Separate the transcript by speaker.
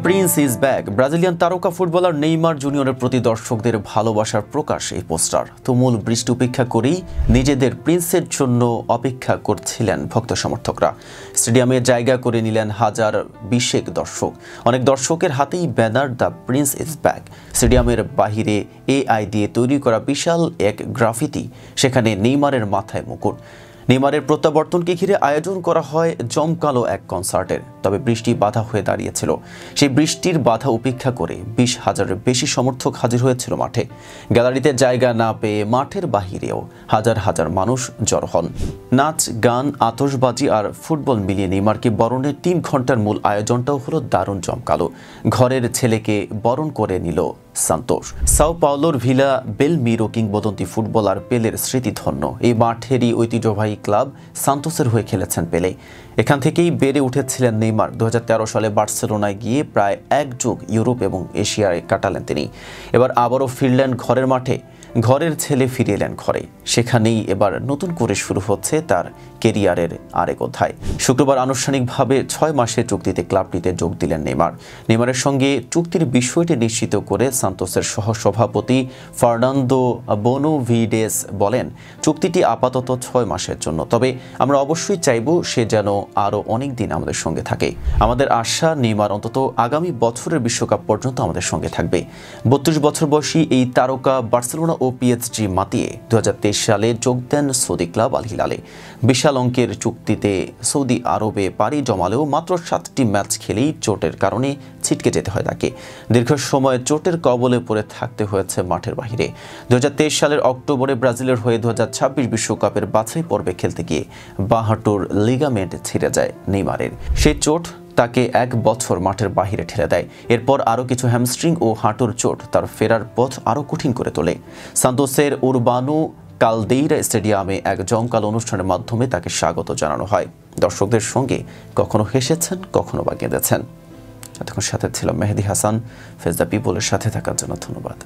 Speaker 1: Prince is back. Brazilian তারকা footballer Neymar জুনিয়রের প্রতি দর্শকদের ভালোবাসার প্রকাশ এই পোস্টার। তুমুল বৃষ্টি উপেক্ষা করেই নিজেদের প্রিন্সের জন্য অপেক্ষা করছিলেন ভক্ত সমর্থকরা। স্টেডিয়ামে জায়গা করে নিলেন হাজার বিশেক দর্শক। অনেক দর্শকের হাতেই banner the Prince is back. স্টেডিয়ামের বাহিরে AI দিয়ে তৈরি করা বিশাল এক গ্রাফিতি, সেখানে নেইমারের মাথায় মুকুট। নেইমারের প্রত্যাবর্তনকে ঘিরে আয়োজন করা হয় জমকালো এক কনসার্টের। তবে বৃষ্টি বাধা হয়ে দাঁড়িয়েছিল। সেই বৃষ্টির বাধা উপেক্ষা করে 20,000-এর বেশি সমর্থক হাজির হয়েছিল মাঠে। গ্যালারিতে জায়গা না পেয়ে মাঠের বাহিরেও হাজার হাজার মানুষ জড়ো হন। নাচ, গান, আতশবাজি আর ফুটবল মিলিয়ে নেইমারকে বরণের 3 ঘন্টার মূল আয়োজনটাও হলো দারুণ জমকালো। ঘরের ছেলেকে বরণ করে নিল সান্তোস। সাও পাওলোর ভিলা বেলমিরো কিংবদন্তি ফুটবলার পেলের স্মৃতিধন্য এই মাঠেরই ঐতিহ্যবাহী ক্লাব সান্তোসের হয়ে খেলেছেন পেলে। এখান থেকেই বেড়ে উঠেছিলেন নেইমার। 2013 সালে বার্সেলোনায় গিয়ে প্রায় 1 যুগ ইউরোপ এবং এশিয়ায় কাটালেন তিনি। এবার আবারও ফিরলেন ঘরের মাঠে। ঘরের ছেলে ফিরে এলেন ঘরে। সেখানেই এবার নতুন করে শুরু হচ্ছে তার কেরিয়ারের আরেক অধ্যায়। শুক্রবার আনুষ্ঠানিকভাবে 6 মাসের চুক্তিতে ক্লাবটিতে যোগ দিলেন নেইমার। নেইমারের সঙ্গে চুক্তির বিষয়টি নিশ্চিত করে সান্তোসের সহসভাপতি ফার্নান্দো বোনোভিডেস বলেন, চুক্তিটি আপাতত 6 মাসের জন্য, তবে আমরা অবশ্যই চাইব সে যেন আরও অনেক দিন আমাদের সঙ্গে থাকে। আমাদের আশা নেইমার অন্তত আগামী বছরের বিশ্বকাপ পর্যন্ত আমাদের সঙ্গে থাকবে। 32 বছর বয়সী এই তারকা বার্সেলোনা ও PSG মাতিয়ে 2023 সালে যোগ দেন সৌদি ক্লাব আল হিলালে। বিশাল অঙ্কের চুক্তিতে সৌদি আরবে পাড়ি জমালেও মাত্র 7টি ম্যাচ খেলেই চোটের কারণে ছিটকে যেতে হয় তাকে। দীর্ঘ সময় চোটের কবলে পড়ে থাকতে হয়েছে মাঠের বাহিরে। 2023 সালের অক্টোবরে ব্রাজিলের হয়ে 2026 বিশ্বকাপের বাছাই পর্বে খেলতে গিয়ে বাঁ হাঁটুর লিগামেন্ট ছিঁড়ে যায় নেইমারের। সেই চোট তাকে 1 বছর মাঠের বাহিরে ঠেলে দেয়। এরপর আরও কিছু হ্যামস্ট্রিং ও হাঁটুর চোট তার ফেরার পথ আরও কঠিন করে তোলে। সান্তোসের উরবানো কালদেইরা স্টেডিয়ামে এক জমকালো অনুষ্ঠানের মাধ্যমে তাকে স্বাগত জানানো হয়। দর্শকদের সঙ্গে কখনো হেসেছেন, কখনো বা কেঁদেছেন। এতক্ষণ সাথে ছিলাম মেহেদি হাসান। ফেজ দ্য পিপলের সাথে থাকার জন্য ধন্যবাদ।